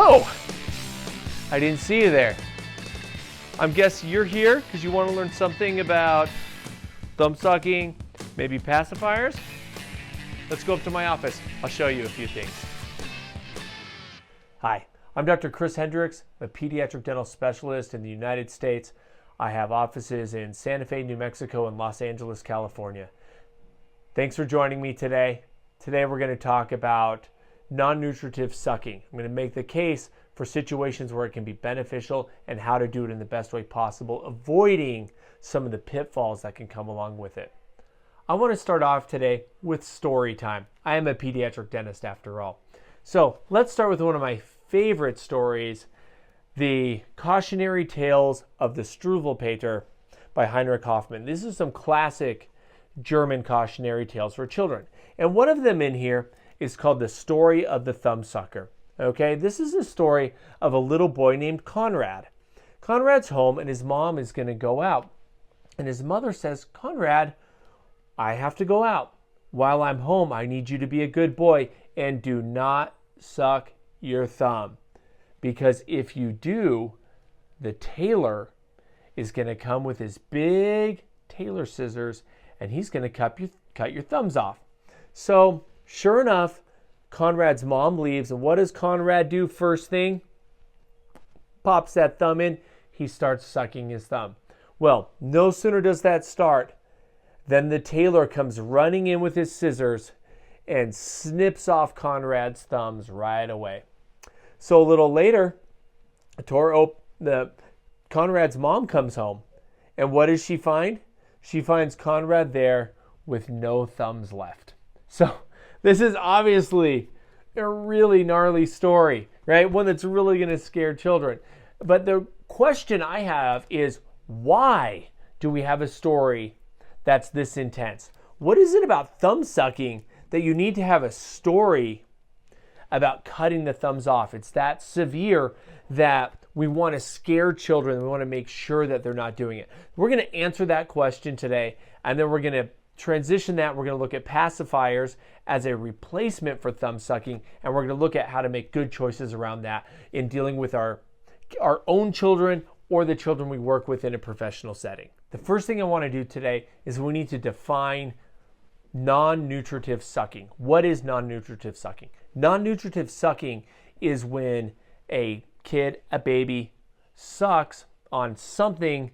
Oh, I didn't see you there. I'm guessing you're here because you want to learn something about thumb sucking, maybe pacifiers. Let's go up to my office. I'll show you a few things. Hi, I'm Dr. Kris Hendricks, a pediatric dental specialist in the United States. I have offices in Santa Fe, New Mexico, and Los Angeles, California. Thanks for joining me today. Today we're going to talk about non-nutritive sucking. I'm going to make the case for situations where it can be beneficial and how to do it in the best way possible, avoiding some of the pitfalls that can come along with it. I want to start off today with story time. I am a pediatric dentist after all. So let's start with one of my favorite stories, the Cautionary Tales of the Struwwelpeter by Heinrich Hoffmann. This is some classic German cautionary tales for children. And one of them in here is called The Story of the Thumbsucker. Okay, this is a story of a little boy named Conrad. Conrad's home and his mom is going to go out. And his mother says, Conrad, I have to go out. While I'm home, I need you to be a good boy and do not suck your thumb. Because if you do, the tailor is going to come with his big tailor scissors and he's going to cut your thumbs off. So, sure enough, Conrad's mom leaves, and what does Conrad do first thing? Pops that thumb in, he starts sucking his thumb. Well, no sooner does that start than the tailor comes running in with his scissors and snips off Conrad's thumbs right away. So a little later, Conrad's mom comes home, and what does she find? She finds Conrad there with no thumbs left. So this is obviously a really gnarly story, right? One that's really going to scare children. But the question I have is, why do we have a story that's this intense? What is it about thumb sucking that you need to have a story about cutting the thumbs off? It's that severe that we want to scare children. We want to make sure that they're not doing it. We're going to answer that question today, and then we're going to transition that. We're going to look at pacifiers as a replacement for thumb sucking, and we're going to look at how to make good choices around that in dealing with our own children or the children we work with in a professional setting. The first thing I want to do today is we need to define non-nutritive sucking. What is non-nutritive sucking? Non-nutritive sucking is when a kid, a baby, sucks on something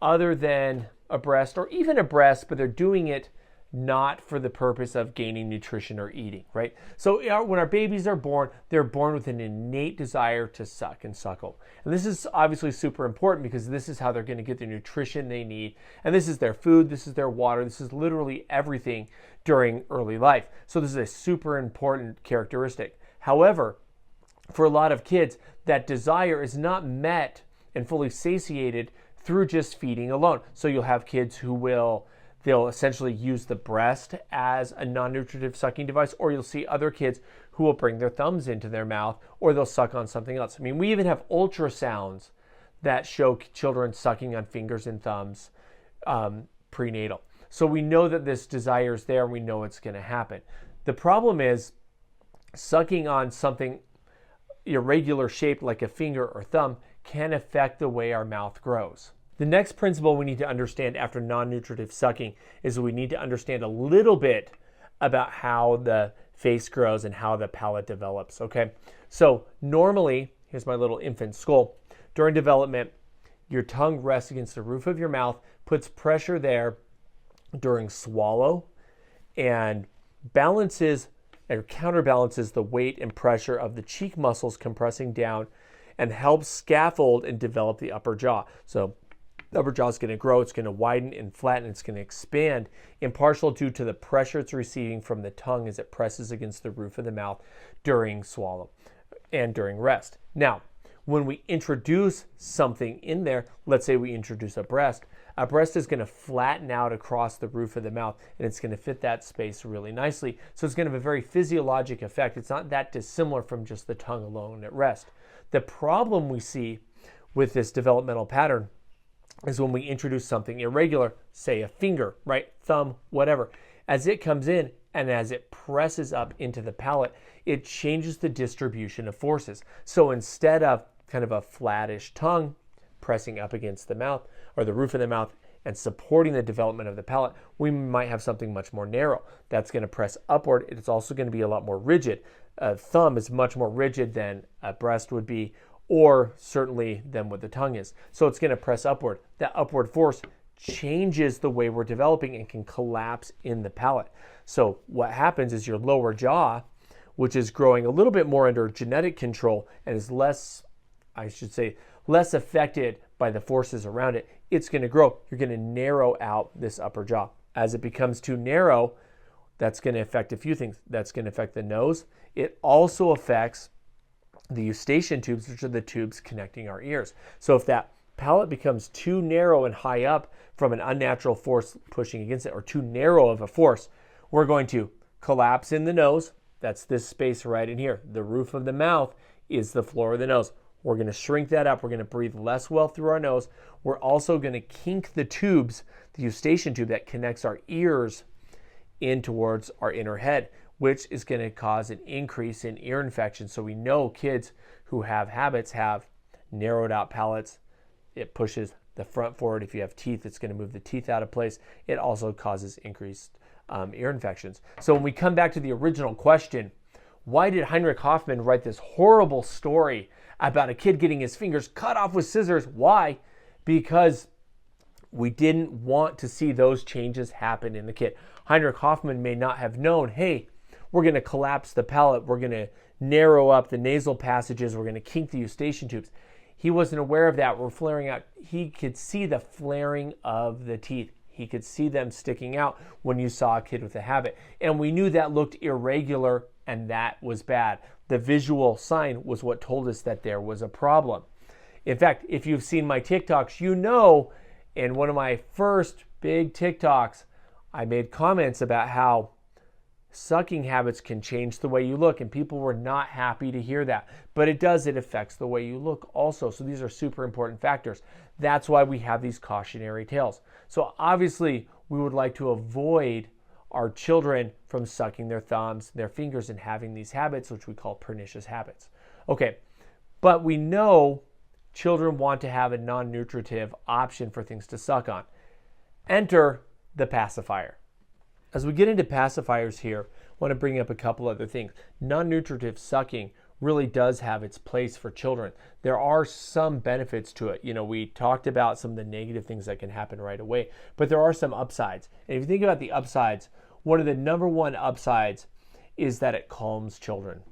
other than a breast, or even a breast, but they're doing it not for the purpose of gaining nutrition or eating, right? So when our babies are born, they're born with an innate desire to suck and suckle. And this is obviously super important because this is how they're going to get the nutrition they need. And this is their food, this is their water, this is literally everything during early life. So this is a super important characteristic. However, for a lot of kids, that desire is not met and fully satiated through just feeding alone. So you'll have kids who they'll essentially use the breast as a non-nutritive sucking device, or you'll see other kids who will bring their thumbs into their mouth, or they'll suck on something else. I mean, we even have ultrasounds that show children sucking on fingers and thumbs prenatal. So we know that this desire is there, and we know it's going to happen. The problem is sucking on something irregular shaped like a finger or thumb can affect the way our mouth grows. The next principle we need to understand after non-nutritive sucking is we need to understand a little bit about how the face grows and how the palate develops, okay? So normally, here's my little infant skull. During development, your tongue rests against the roof of your mouth, puts pressure there during swallow, and balances or counterbalances the weight and pressure of the cheek muscles compressing down and helps scaffold and develop the upper jaw. So the upper jaw is going to grow, it's going to widen and flatten, it's going to expand, in partial due to the pressure it's receiving from the tongue as it presses against the roof of the mouth during swallow and during rest. Now, when we introduce something in there, let's say we introduce a breast is going to flatten out across the roof of the mouth, and it's going to fit that space really nicely. So it's going to have a very physiologic effect. It's not that dissimilar from just the tongue alone at rest. The problem we see with this developmental pattern is when we introduce something irregular, say a finger, right, thumb, whatever. As it comes in, and as it presses up into the palate, it changes the distribution of forces. So instead of kind of a flattish tongue pressing up against the mouth or the roof of the mouth and supporting the development of the palate, we might have something much more narrow. That's going to press upward. It's also going to be a lot more rigid. A thumb is much more rigid than a breast would be, or certainly than what the tongue is. So it's going to press upward. That upward force changes the way we're developing and can collapse in the palate. So what happens is your lower jaw, which is growing a little bit more under genetic control and is less affected by the forces around it, it's going to grow. You're going to narrow out this upper jaw. As it becomes too narrow, that's going to affect a few things. That's going to affect the nose. It also affects the eustachian tubes, which are the tubes connecting our ears. So if that palate becomes too narrow and high up from an unnatural force pushing against it, or too narrow of a force, we're going to collapse in the nose. That's this space right in here. The roof of the mouth is the floor of the nose. We're going to shrink that up. We're going to breathe less well through our nose. We're also going to kink the tubes, the eustachian tube that connects our ears in towards our inner head, which is going to cause an increase in ear infections. So we know kids who have habits have narrowed out palates. It pushes the front forward. If you have teeth, it's going to move the teeth out of place. It also causes increased ear infections. So when we come back to the original question, why did Heinrich Hoffmann write this horrible story about a kid getting his fingers cut off with scissors? Why? Because we didn't want to see those changes happen in the kid. Heinrich Hoffmann may not have known, hey, we're going to collapse the palate, we're going to narrow up the nasal passages, we're going to kink the eustachian tubes. He wasn't aware of that. We're flaring out. He could see the flaring of the teeth. He could see them sticking out when you saw a kid with a habit. And we knew that looked irregular, and that was bad. The visual sign was what told us that there was a problem. In fact, if you've seen my TikToks, you know in one of my first big TikToks, I made comments about how sucking habits can change the way you look, and people were not happy to hear that. But it does, it affects the way you look also. So these are super important factors. That's why we have these cautionary tales. So obviously, we would like to avoid our children from sucking their thumbs, their fingers, and having these habits, which we call pernicious habits. Okay, but we know children want to have a non-nutritive option for things to suck on. Enter the pacifier. As we get into pacifiers here, I want to bring up a couple other things. Non-nutritive sucking really does have its place for children. There are some benefits to it. You know, we talked about some of the negative things that can happen right away, but there are some upsides. And if you think about the upsides, one of the number one upsides is that it calms children.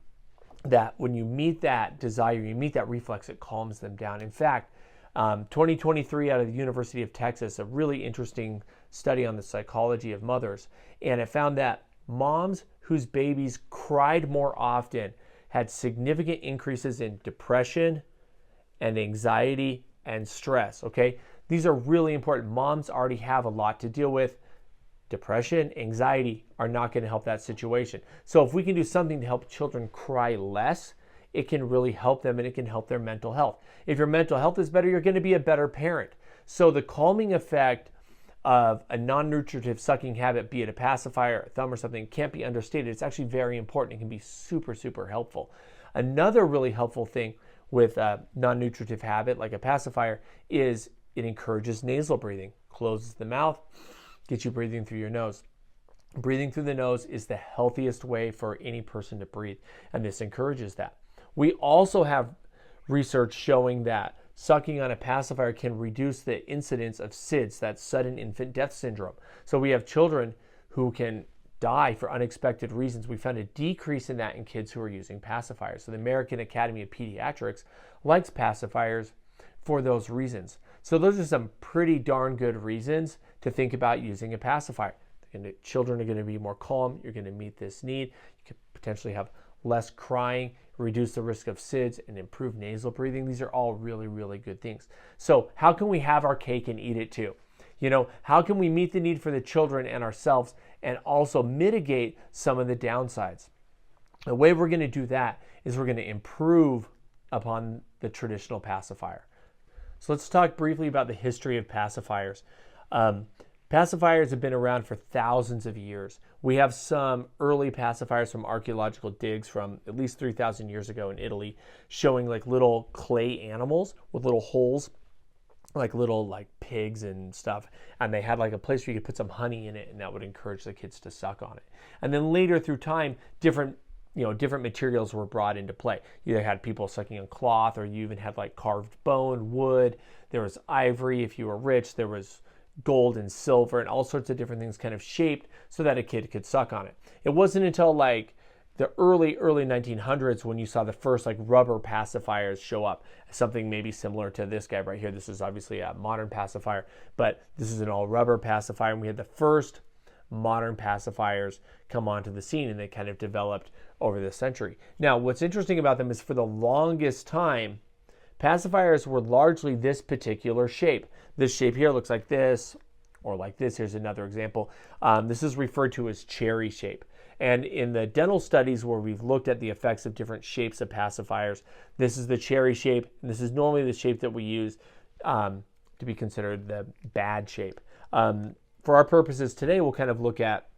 That when you meet that desire, you meet that reflex, it calms them down. In fact, 2023 out of the University of Texas, a really interesting study on the psychology of mothers, and it found that moms whose babies cried more often had significant increases in depression and anxiety and stress, okay? These are really important. Moms already have a lot to deal with. Depression, anxiety are not going to help that situation. So if we can do something to help children cry less, it can really help them, and it can help their mental health. If your mental health is better, you're going to be a better parent. So the calming effect of a non-nutritive sucking habit, be it a pacifier, a thumb, or something, can't be understated. It's actually very important. It can be super, super helpful. Another really helpful thing with a non-nutritive habit, like a pacifier, is it encourages nasal breathing. Closes the mouth, gets you breathing through your nose. Breathing through the nose is the healthiest way for any person to breathe, and this encourages that. We also have research showing that sucking on a pacifier can reduce the incidence of SIDS, that's sudden infant death syndrome. So we have children who can die for unexpected reasons. We found a decrease in that in kids who are using pacifiers. So the American Academy of Pediatrics likes pacifiers for those reasons. So those are some pretty darn good reasons to think about using a pacifier. Children are going to be more calm. You're going to meet this need. You could potentially have less crying, reduce the risk of SIDS, and improve nasal breathing. These are all really, really good things. So how can we have our cake and eat it too? You know, how can we meet the need for the children and ourselves and also mitigate some of the downsides? The way we're going to do that is we're going to improve upon the traditional pacifier. So let's talk briefly about the history of pacifiers. Pacifiers have been around for thousands of years. We have some early pacifiers from archaeological digs from at least 3,000 years ago in Italy showing like little clay animals with little holes, like little like pigs and stuff. And they had like a place where you could put some honey in it, and that would encourage the kids to suck on it. And then later through time, different materials were brought into play. You either had people sucking on cloth, or you even had like carved bone, wood. There was ivory if you were rich. There was gold and silver and all sorts of different things kind of shaped so that a kid could suck on it. It wasn't until like the early 1900s when you saw the first like rubber pacifiers show up, something maybe similar to this guy right here. This is obviously a modern pacifier, but this is an all rubber pacifier, and we had the first modern pacifiers come onto the scene, and they kind of developed over the century. Now, what's interesting about them is for the longest time, pacifiers were largely this particular shape. This shape here looks like this, or like this. Here's another example. This is referred to as cherry shape. And in the dental studies where we've looked at the effects of different shapes of pacifiers, this is the cherry shape, and this is normally the shape that we use to be considered the bad shape. For our purposes today, we'll kind of look at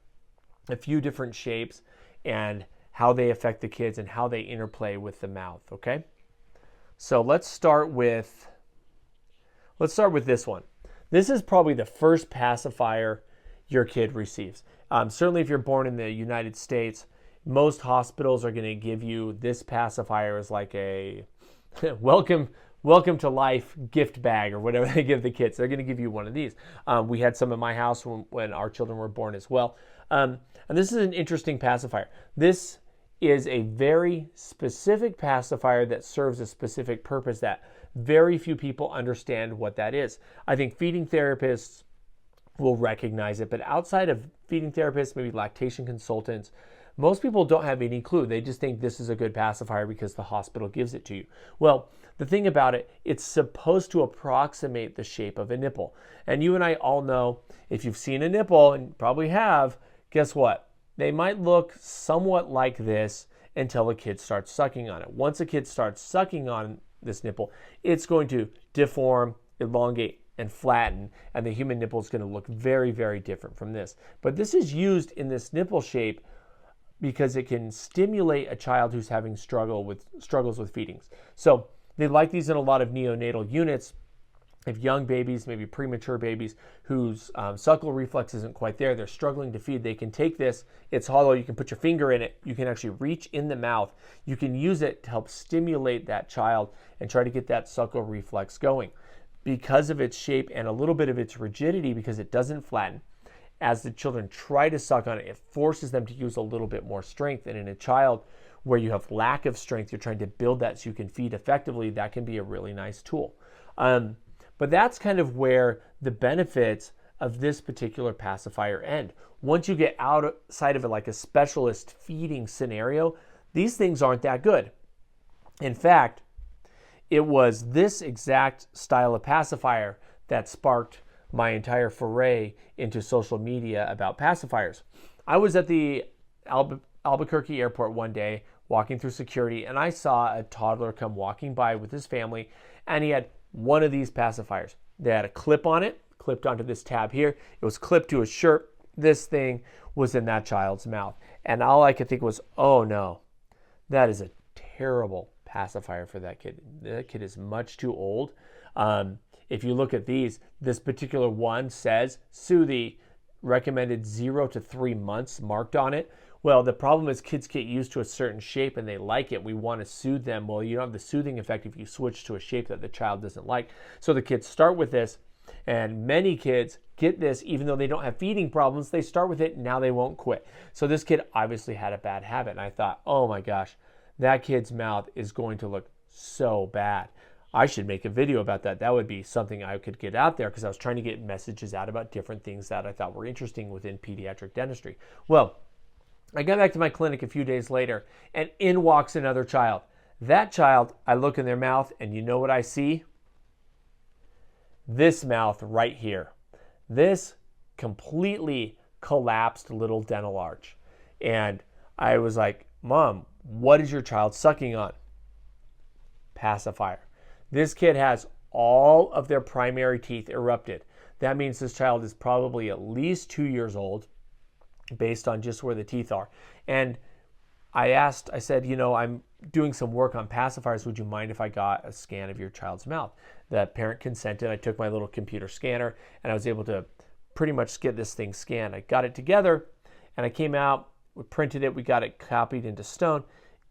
a few different shapes and how they affect the kids and how they interplay with the mouth, okay? So let's start with this one. This is probably the first pacifier your kid receives. Certainly if you're born in the United States, most hospitals are going to give you this pacifier as like a welcome to life gift bag or whatever they give the kids. They're going to give you one of these. We had some in my house when our children were born as well. And this is an interesting pacifier. This is a very specific pacifier that serves a specific purpose that very few people understand what that is. I think feeding therapists will recognize it, but outside of feeding therapists, maybe lactation consultants, most people don't have any clue. They just think this is a good pacifier because the hospital gives it to you. Well, the thing about it, it's supposed to approximate the shape of a nipple. And you and I all know, if you've seen a nipple, and you probably have, guess what? They might look somewhat like this until a kid starts sucking on it. Once a kid starts sucking on this nipple, it's going to deform, elongate, and flatten, and the human nipple is going to look very, very different from this. But this is used in this nipple shape because it can stimulate a child who's having struggles with feedings. So they like these in a lot of neonatal units. If young babies, maybe premature babies, whose suckle reflex isn't quite there, they're struggling to feed, they can take this. It's hollow. You can put your finger in it. You can actually reach in the mouth. You can use it to help stimulate that child and try to get that suckle reflex going. Because of its shape and a little bit of its rigidity, because it doesn't flatten, as the children try to suck on it, it forces them to use a little bit more strength. And in a child where you have lack of strength, you're trying to build that so you can feed effectively, that can be a really nice tool. But that's kind of where the benefits of this particular pacifier end. Once you get outside of it, like a specialist feeding scenario, these things aren't that good. In fact, it was this exact style of pacifier that sparked my entire foray into social media about pacifiers. I was at the Albuquerque airport one day walking through security, and I saw a toddler come walking by with his family, and he had one of these pacifiers. They had a clip on it, clipped onto this tab here. It was clipped to his shirt. This thing was in that child's mouth. And all I could think was, oh no, that is a terrible pacifier for that kid. That kid is much too old. If you look at these, this particular one says Soothie, recommended 0 to 3 months marked on it. Well, the problem is kids get used to a certain shape and they like it. We want to soothe them. Well, you don't have the soothing effect if you switch to a shape that the child doesn't like. So the kids start with this, and many kids get this even though they don't have feeding problems. They start with it, and now they won't quit. So this kid obviously had a bad habit, and I thought, oh my gosh, that kid's mouth is going to look so bad. I should make a video about that. That would be something I could get out there because I was trying to get messages out about different things that I thought were interesting within pediatric dentistry. Well, I got back to my clinic a few days later, and in walks another child. That child, I look in their mouth, and you know what I see? This mouth right here. This completely collapsed little dental arch. And I was like, Mom, what is your child sucking on? Pacifier. This kid has all of their primary teeth erupted. That means this child is probably at least 2 years old based on just where the teeth are. And I said, I'm doing some work on pacifiers. Would you mind if I got a scan of your child's mouth? The parent consented. I took my little computer scanner and I was able to pretty much get this thing scanned. I got it together and I came out, we printed it, we got it copied into stone,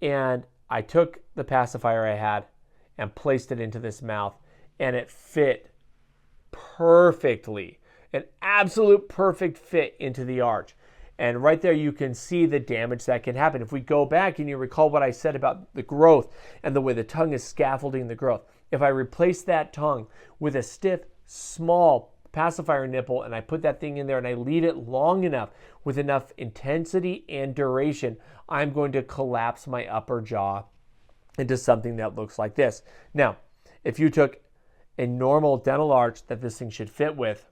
and I took the pacifier I had and placed it into this mouth, and it fit perfectly, an absolute perfect fit into the arch. And right there you can see the damage that can happen. If we go back and you recall what I said about the growth and the way the tongue is scaffolding the growth, if I replace that tongue with a stiff, small pacifier nipple and I put that thing in there and I leave it long enough with enough intensity and duration, I'm going to collapse my upper jaw into something that looks like this. Now, if you took a normal dental arch that this thing should fit with,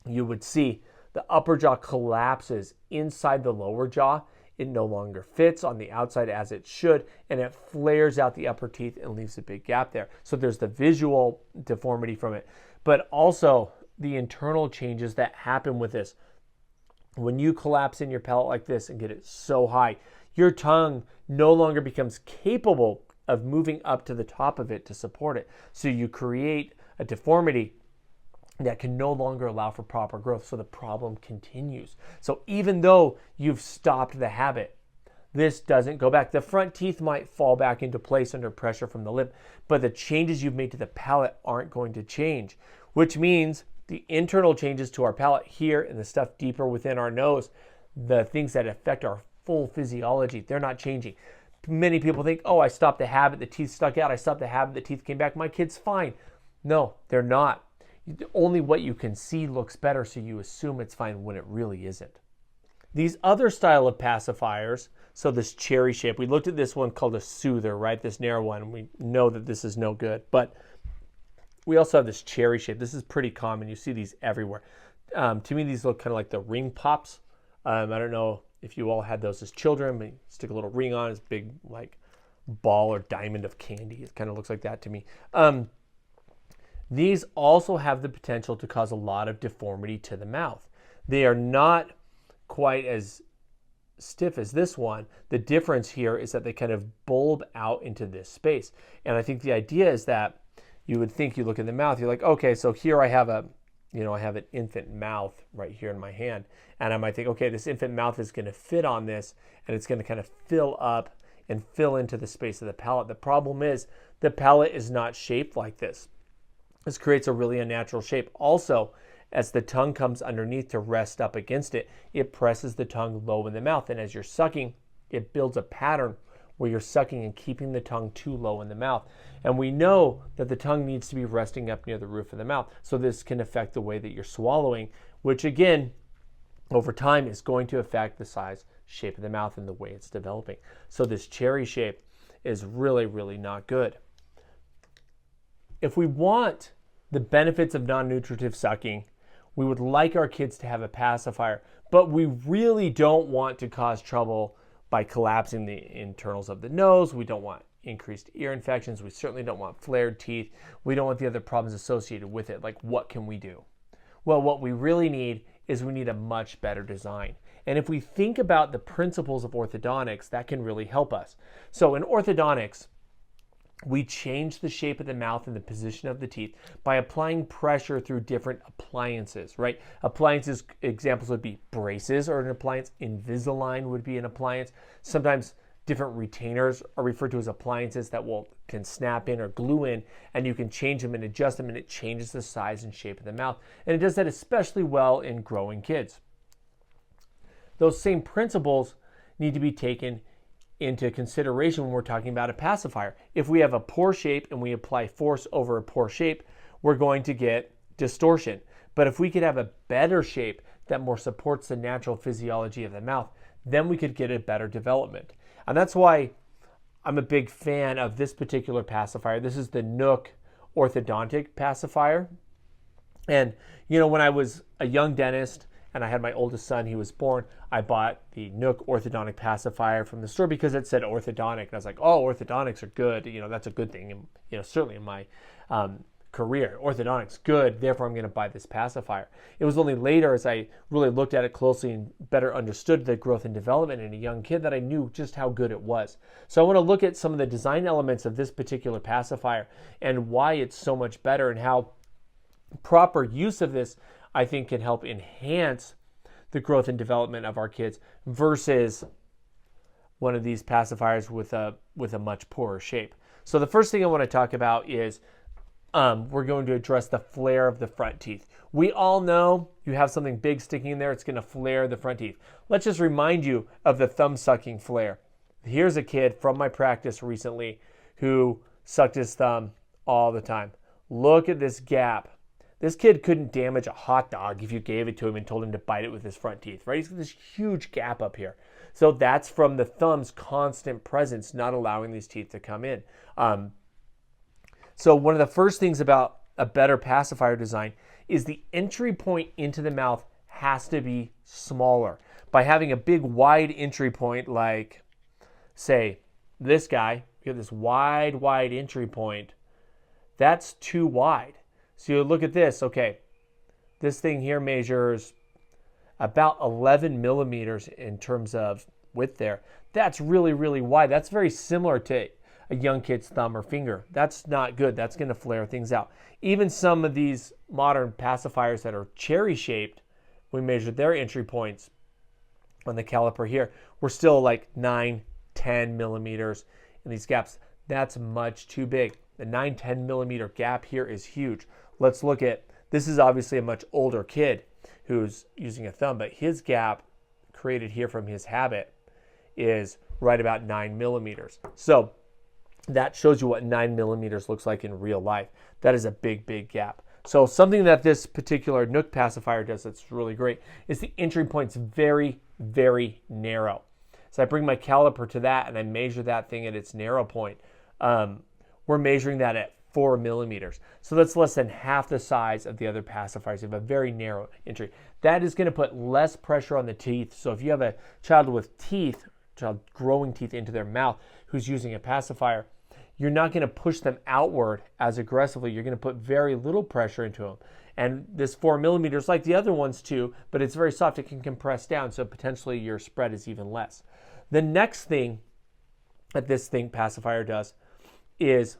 you would see the upper jaw collapses inside the lower jaw. It no longer fits on the outside as it should, and it flares out the upper teeth and leaves a big gap there. So there's the visual deformity from it, but also the internal changes that happen with this. When you collapse in your palate like this and get it so high, your tongue no longer becomes capable of moving up to the top of it to support it. So you create a deformity that can no longer allow for proper growth. So the problem continues. So even though you've stopped the habit, this doesn't go back. The front teeth might fall back into place under pressure from the lip, but the changes you've made to the palate aren't going to change, which means the internal changes to our palate here and the stuff deeper within our nose, the things that affect our full physiology, they're not changing. Many people think, oh, I stopped the habit, the teeth stuck out. I stopped the habit, the teeth came back. My kid's fine. No, they're not. Only what you can see looks better, so you assume it's fine when it really isn't. These other style of pacifiers, so this cherry shape, we looked at this one called a soother, right? This narrow one. We know that this is no good, but we also have this cherry shape. This is pretty common. You see these everywhere. To me, these look kind of like the ring pops. I don't know if you all had those as children, but you stick a little ring on, it's big like ball or diamond of candy. It kind of looks like that to me. These also have the potential to cause a lot of deformity to the mouth. They are not quite as stiff as this one. The difference here is that they kind of bulb out into this space. And I think the idea is that you would think, you look in the mouth, you're like, okay, so here I have I have an infant mouth right here in my hand. And I might think, okay, this infant mouth is going to fit on this and it's going to kind of fill up and fill into the space of the palate. The problem is the palate is not shaped like this. This creates a really unnatural shape. Also, as the tongue comes underneath to rest up against it, it presses the tongue low in the mouth. And as you're sucking, it builds a pattern where you're sucking and keeping the tongue too low in the mouth. And we know that the tongue needs to be resting up near the roof of the mouth. So this can affect the way that you're swallowing, which again, over time is going to affect the size, shape of the mouth and the way it's developing. So this cherry shape is really, really not good. If we want the benefits of non-nutritive sucking, we would like our kids to have a pacifier, but we really don't want to cause trouble by collapsing the internals of the nose. We don't want increased ear infections. We certainly don't want flared teeth. We don't want the other problems associated with it. Like, what can we do? Well, what we really need is we need a much better design. And if we think about the principles of orthodontics, that can really help us. So in orthodontics, we change the shape of the mouth and the position of the teeth by applying pressure through different appliances, right? Appliances, examples would be braces or an appliance. Invisalign would be an appliance. Sometimes different retainers are referred to as appliances that can snap in or glue in, and you can change them and adjust them, and it changes the size and shape of the mouth. And it does that especially well in growing kids. Those same principles need to be taken into consideration when we're talking about a pacifier. If we have a poor shape and we apply force over a poor shape, we're going to get distortion. But if we could have a better shape that more supports the natural physiology of the mouth, then we could get a better development. And that's why I'm a big fan of this particular pacifier. This is the NUK Orthodontic pacifier. And when I was a young dentist and I had my oldest son, he was born, I bought the NUK Orthodontic Pacifier from the store because it said orthodontic. And I was like, oh, orthodontics are good. That's a good thing. And, certainly in my career, orthodontics good, therefore I'm going to buy this pacifier. It was only later as I really looked at it closely and better understood the growth and development in a young kid that I knew just how good it was. So I want to look at some of the design elements of this particular pacifier and why it's so much better, and how proper use of this I think can help enhance the growth and development of our kids versus one of these pacifiers with a much poorer shape. So the first thing I want to talk about is we're going to address the flare of the front teeth. We all know you have something big sticking in there, it's going to flare the front teeth. Let's just remind you of the thumb sucking flare. Here's a kid from my practice recently who sucked his thumb all the time. Look at this gap. This kid couldn't damage a hot dog if you gave it to him and told him to bite it with his front teeth, right? He's got this huge gap up here. So that's from the thumb's constant presence, not allowing these teeth to come in. So one of the first things about a better pacifier design is the entry point into the mouth has to be smaller. By having a big wide entry point, like say this guy, you have this wide entry point, that's too wide. So you look at this, okay, this thing here measures about 11 millimeters in terms of width there. That's really, really wide. That's very similar to a young kid's thumb or finger. That's not good. That's going to flare things out. Even some of these modern pacifiers that are cherry shaped, we measured their entry points on the caliper here. We're still like 9, 10 millimeters in these gaps. That's much too big. The 9, 10 millimeter gap here is huge. Let's look at, this is obviously a much older kid who's using a thumb, but his gap created here from his habit is right about 9 millimeters. So that shows you what 9 millimeters looks like in real life. That is a big, big gap. So something that this particular NUK pacifier does that's really great is the entry point's very, very narrow. So I bring my caliper to that and I measure that thing at its narrow point. We're measuring that at 4 millimeters. So that's less than half the size of the other pacifiers. You have a very narrow entry. That is going to put less pressure on the teeth. So if you have a child with teeth, child growing teeth into their mouth who's using a pacifier, you're not going to push them outward as aggressively. You're going to put very little pressure into them. And this 4 millimeters, like the other ones too, but it's very soft, it can compress down, so potentially your spread is even less. The next thing that this pacifier does is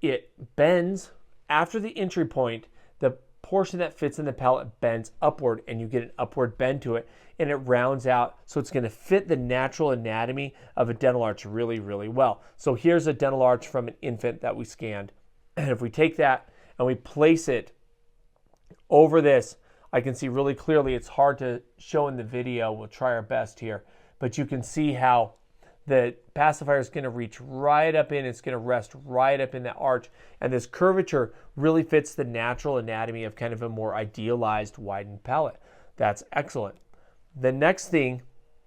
it bends after the entry point. The portion that fits in the palate bends upward, and you get an upward bend to it, and it rounds out, so it's going to fit the natural anatomy of a dental arch really, really well. So here's a dental arch from an infant that we scanned, and if we take that and we place it over this, I can see really clearly. It's hard to show in the video. We'll try our best here, but you can see how the pacifier is going to reach right up in, it's going to rest right up in that arch, and this curvature really fits the natural anatomy of kind of a more idealized widened palate. That's excellent. The next thing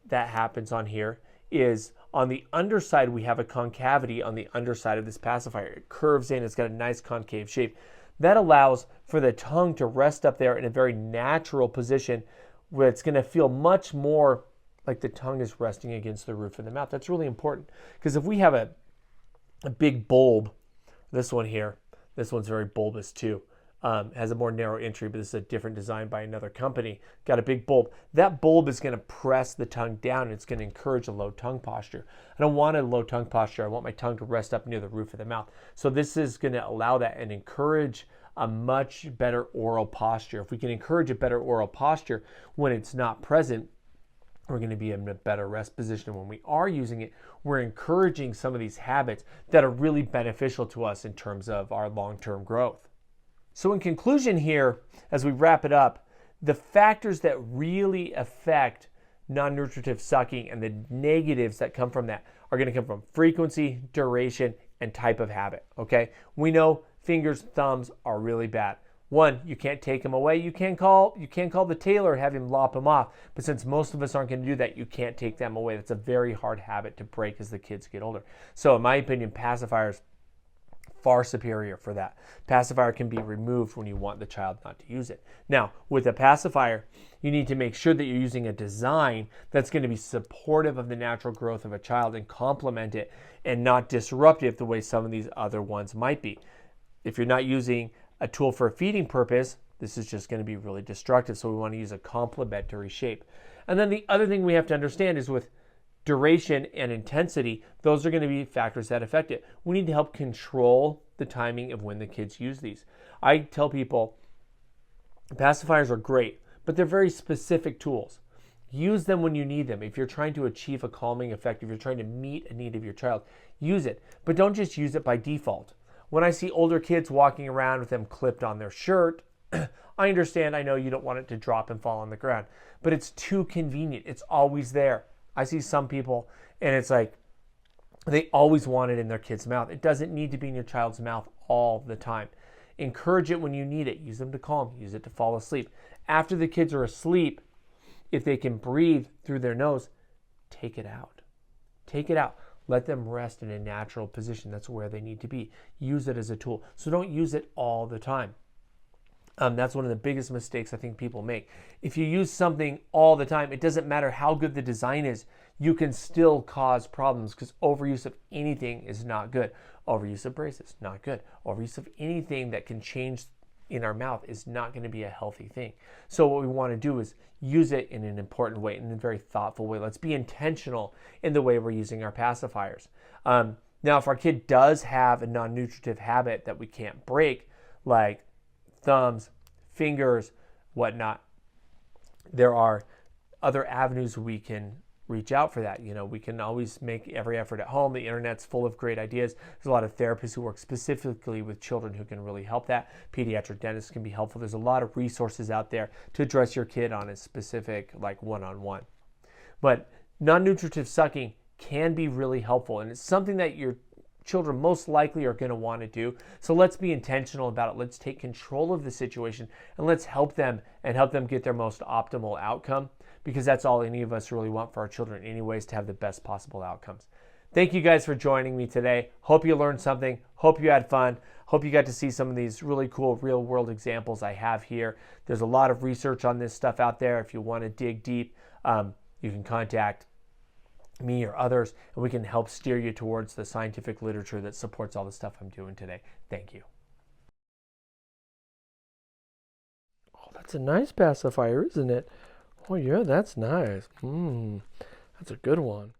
that happens on here is on the underside, we have a concavity on the underside of this pacifier. It curves in, it's got a nice concave shape. That allows for the tongue to rest up there in a very natural position where it's going to feel much more like the tongue is resting against the roof of the mouth. That's really important, because if we have a big bulb, this one here, this one's very bulbous too, has a more narrow entry, but this is a different design by another company, got a big bulb. That bulb is going to press the tongue down, and it's going to encourage a low tongue posture. I don't want a low tongue posture. I want my tongue to rest up near the roof of the mouth. So this is going to allow that and encourage a much better oral posture. If we can encourage a better oral posture when it's not present, we're going to be in a better rest position. When we are using it, we're encouraging some of these habits that are really beneficial to us in terms of our long-term growth. So in conclusion here, as we wrap it up, the factors that really affect non-nutritive sucking and the negatives that come from that are going to come from frequency, duration, and type of habit, okay? We know fingers, thumbs are really bad. One, you can't take them away. You can't call the tailor and have him lop them off. But since most of us aren't going to do that, you can't take them away. That's a very hard habit to break as the kids get older. So in my opinion, pacifiers far superior for that. Pacifier can be removed when you want the child not to use it. Now, with a pacifier, you need to make sure that you're using a design that's going to be supportive of the natural growth of a child and complement it, and not disruptive the way some of these other ones might be. If you're not using a tool for a feeding purpose, this is just going to be really destructive. So we want to use a complementary shape. And then the other thing we have to understand is with duration and intensity, those are going to be factors that affect it. We need to help control the timing of when the kids use these. I tell people pacifiers are great, but they're very specific tools. Use them when you need them. If you're trying to achieve a calming effect, if you're trying to meet a need of your child, use it. But don't just use it by default. When I see older kids walking around with them clipped on their shirt, I understand, I know you don't want it to drop and fall on the ground, but it's too convenient. It's always there. I see some people and it's like they always want it in their kid's mouth. It doesn't need to be in your child's mouth all the time. Encourage it when you need it. Use them to calm. Use it to fall asleep. After the kids are asleep, if they can breathe through their nose, take it out. Take it out. Let them rest in a natural position. That's where they need to be. Use it as a tool. So don't use it all the time. That's one of the biggest mistakes I think people make. If you use something all the time, it doesn't matter how good the design is, you can still cause problems because overuse of anything is not good. Overuse of braces, not good. Overuse of anything that can change in our mouth is not going to be a healthy thing. So what we want to do is use it in an important way, in a very thoughtful way. Let's be intentional in the way we're using our pacifiers. Now, if our kid does have a non-nutritive habit that we can't break, like thumbs, fingers, whatnot, there are other avenues we can reach out for that. You know, we can always make every effort at home. The internet's full of great ideas. There's a lot of therapists who work specifically with children who can really help that. Pediatric dentists can be helpful. There's a lot of resources out there to address your kid on a specific, like one-on-one. But non-nutritive sucking can be really helpful, and it's something that your children most likely are going to want to do. So let's be intentional about it. Let's take control of the situation and let's help them and help them get their most optimal outcome, because that's all any of us really want for our children anyways, to have the best possible outcomes. Thank you guys for joining me today. Hope you learned something. Hope you had fun. Hope you got to see some of these really cool real world examples I have here. There's a lot of research on this stuff out there. If you want to dig deep, you can contact me or others, and we can help steer you towards the scientific literature that supports all the stuff I'm doing today. Thank you. Oh, that's a nice pacifier, isn't it? Oh yeah, that's nice. That's a good one.